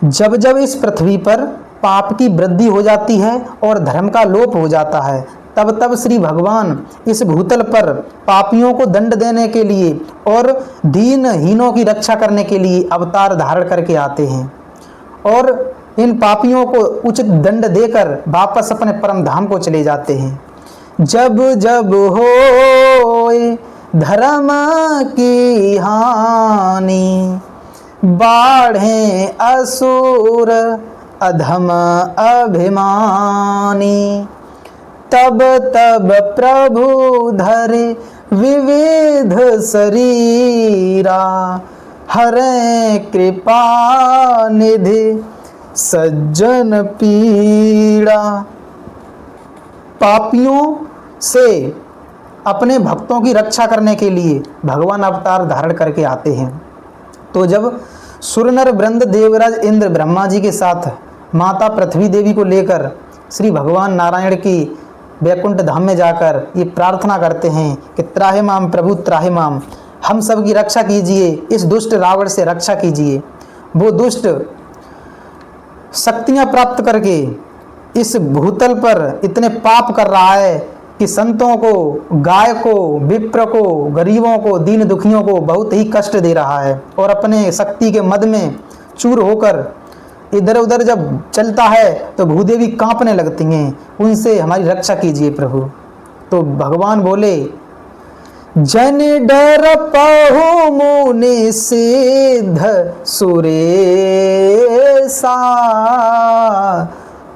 जब जब इस पृथ्वी पर पाप की वृद्धि हो जाती है और धर्म का लोप हो जाता है, तब तब श्री भगवान इस भूतल पर पापियों को दंड देने के लिए और दीनहीनों की रक्षा करने के लिए अवतार धारण करके आते हैं और इन पापियों को उचित दंड देकर वापस अपने परम धाम को चले जाते हैं। जब जब होए धर्म की हानि, बाढ़े असुर अधम अभिमानी, तब तब प्रभु धरे विविध शरीरा, हरे कृपा निधि सज्जन पीड़ा। पापियों से अपने भक्तों की रक्षा करने के लिए भगवान अवतार धारण करके आते हैं। तो जब सुरनर वृंद देवराज इंद्र ब्रह्मा जी के साथ माता पृथ्वी देवी को लेकर श्री भगवान नारायण की वैकुंठ धाम में जाकर ये प्रार्थना करते हैं कि त्राहि माम प्रभु त्राहि माम, हम सब की रक्षा कीजिए, इस दुष्ट रावण से रक्षा कीजिए। वो दुष्ट शक्तियां प्राप्त करके इस भूतल पर इतने पाप कर रहा है कि संतों को, गाय को, विप्र को, गरीबों को, दीन दुखियों को बहुत ही कष्ट दे रहा है और अपने शक्ति के मद में चूर होकर इधर उधर जब चलता है तो भूदेवी कांपने लगती हैं। उनसे हमारी रक्षा कीजिए प्रभु। तो भगवान बोले, जन डर पहु मुनि सिद्ध सुरेसा,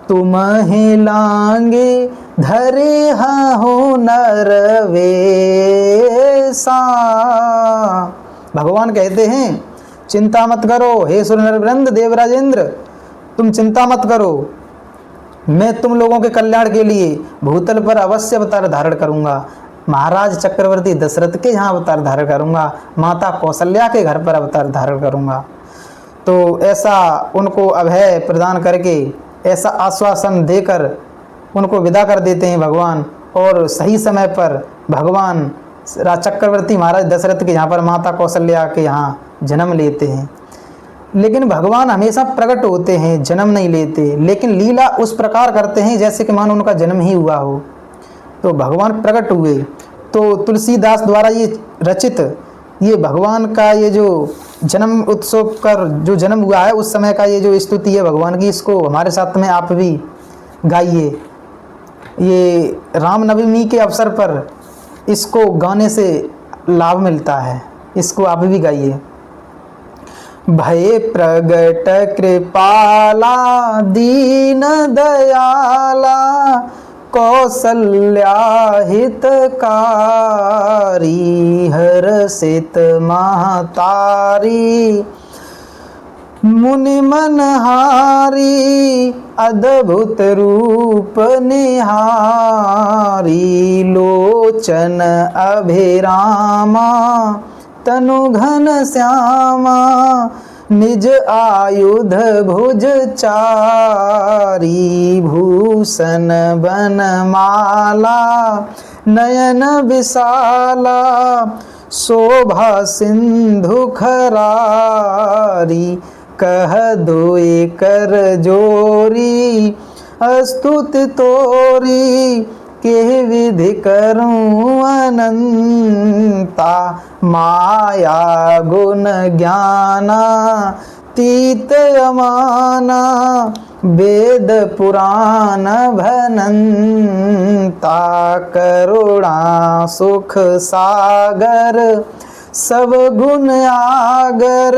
तुम ही लांगे धरे हो नरवेसा। भगवान कहते हैं, चिंता मत करो हे सुरनरवृंद देवराज इंद्र, तुम चिंता मत करो, मैं तुम लोगों के कल्याण के लिए भूतल पर अवश्य अवतार धारण करूंगा। महाराज चक्रवर्ती दशरथ के यहाँ अवतार धारण करूंगा, माता कौशल्या के घर पर अवतार धारण करूंगा। तो ऐसा उनको अभय प्रदान करके, ऐसा आश्वासन देकर उनको विदा कर देते हैं भगवान। और सही समय पर भगवान चक्रवर्ती महाराज दशरथ के यहाँ पर माता कौशल्या के यहाँ जन्म लेते हैं। लेकिन भगवान हमेशा प्रकट होते हैं, जन्म नहीं लेते, लेकिन लीला उस प्रकार करते हैं जैसे कि मानो उनका जन्म ही हुआ हो। तो भगवान प्रकट हुए। तो तुलसीदास द्वारा ये रचित ये भगवान का ये जो जन्म उत्सव कर जो जन्म हुआ है उस समय का ये जो स्तुति है भगवान की, इसको हमारे साथ में आप भी गाइए। ये रामनवमी के अवसर पर इसको गाने से लाभ मिलता है, इसको आप भी गाइए। भय प्रगट कृपाला दीन दयाला, कौसल्या हितकारी, हर्षित महतारी, मुनि मनहारी, अद्भुत रूप निहारी, लोचन अभिरामा, तनु घन श्यामा, निज आयुध भुज चारी, भूषण बनमाला, नयन विशाला, शोभा सिंधु खरारी, कह दोए कर जोरी, अस्तुति तोरी, के विधि करूं अनंता, माया गुण ज्ञाना, तीत अमाना, वेद पुराण भनंता, करुणा सुख सागर, सब गुण आगर,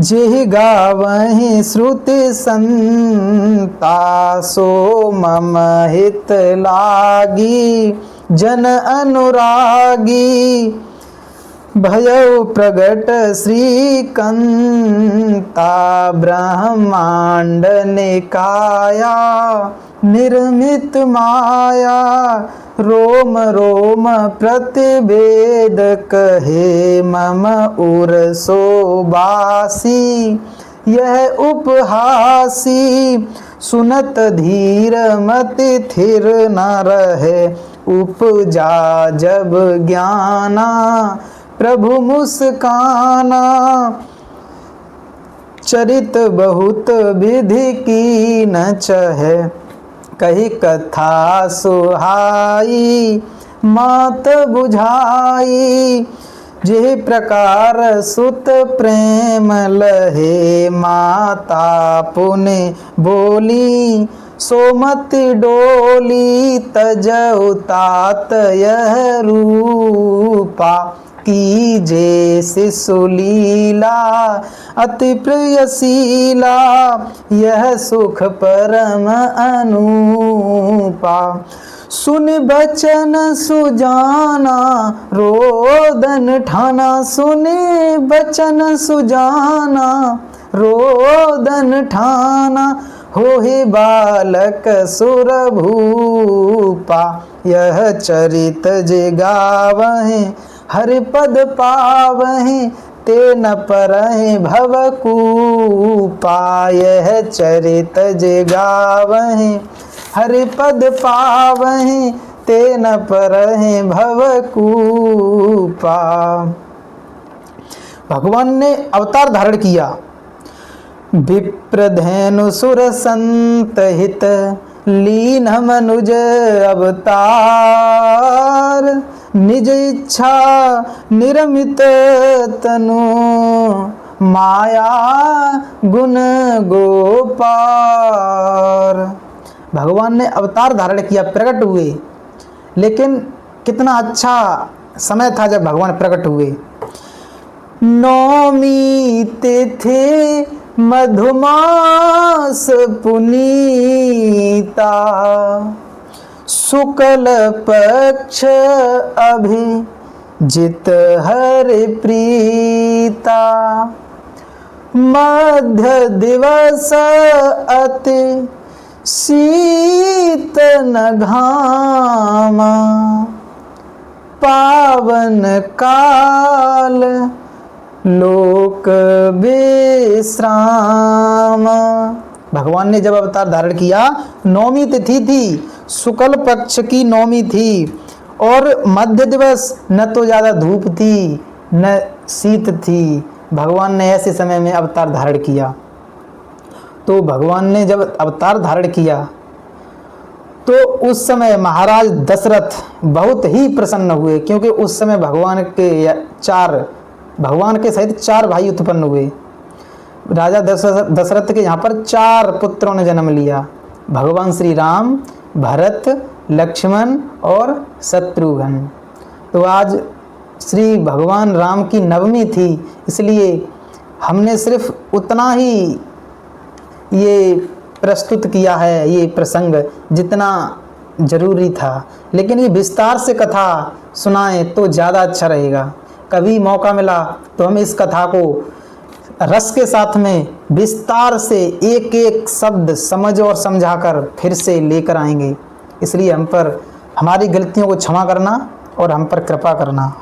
जेहि गावहि श्रुति संता, सो मम हित लागी, जन अनुरागी, भयउ प्रगट श्रीकंता, ब्रह्मांड निकाया, निर्मित माया, रोम रोम प्रतिवेद कहे, मम उर सोबासी, यह उपहासी, सुनत धीर मति थिर न रहे, उपजा जब ज्ञाना, प्रभु मुस्काना, चरित बहुत विधि की न चहे, कही कथा सुहाई मात बुझाई। जे प्रकार सुत प्रेम लहे, माता पुने बोली सोमति डोली। तजउ तात यह रूपा, कीजे शिशु लीला अति प्रियशीला। यह सुख परम अनूपा, सुन बचन सुजाना रोदन ठाना। सुने बचन सुजाना रोदन ठाना, होहि बालक सुर भूपा। यह चरित जे गावहि, हरि पद पावहि। ते न परहि भवकूपा, यह चरित जे गावहि, हरि पद पावहि। ते न परहि भवकूपा। भगवान ने अवतार धारण किया। विप्रधेनु सुर संत हित, लीन मनुज अवतार। निज इच्छा निरमित तनु, माया गुण गोपार। भगवान ने अवतार धारण किया, प्रकट हुए, लेकिन कितना अच्छा समय था जब भगवान प्रकट हुए। नौमी तिथि मधुमास पुनीता, शुक्ल पक्ष अभिजित हरि प्रीता। मध्य दिवस अति शीत न घामा, पावन काल लोक विश्राम। भगवान ने जब अवतार धारण किया, नौमी तिथि थी, शुक्ल पक्ष की नौमी थी, और मध्य दिवस, न तो ज़्यादा धूप थी न शीत थी। भगवान ने ऐसे समय में अवतार धारण किया। तो भगवान ने जब अवतार धारण किया तो उस समय महाराज दशरथ बहुत ही प्रसन्न हुए, क्योंकि उस समय भगवान के सहित 4 भाई उत्पन्न हुए। राजा दशरथ के यहाँ पर 4 पुत्रों ने जन्म लिया, भगवान श्री राम, भरत, लक्ष्मण और शत्रुघ्न। तो आज श्री भगवान राम की नवमी थी, इसलिए हमने सिर्फ उतना ही ये प्रस्तुत किया है, ये प्रसंग जितना जरूरी था। लेकिन ये विस्तार से कथा सुनाएं तो ज़्यादा अच्छा रहेगा। कभी मौका मिला तो हम इस कथा को रस के साथ में विस्तार से एक एक शब्द समझ और समझाकर फिर से लेकर आएंगे। इसलिए हम पर हमारी गलतियों को क्षमा करना और हम पर कृपा करना।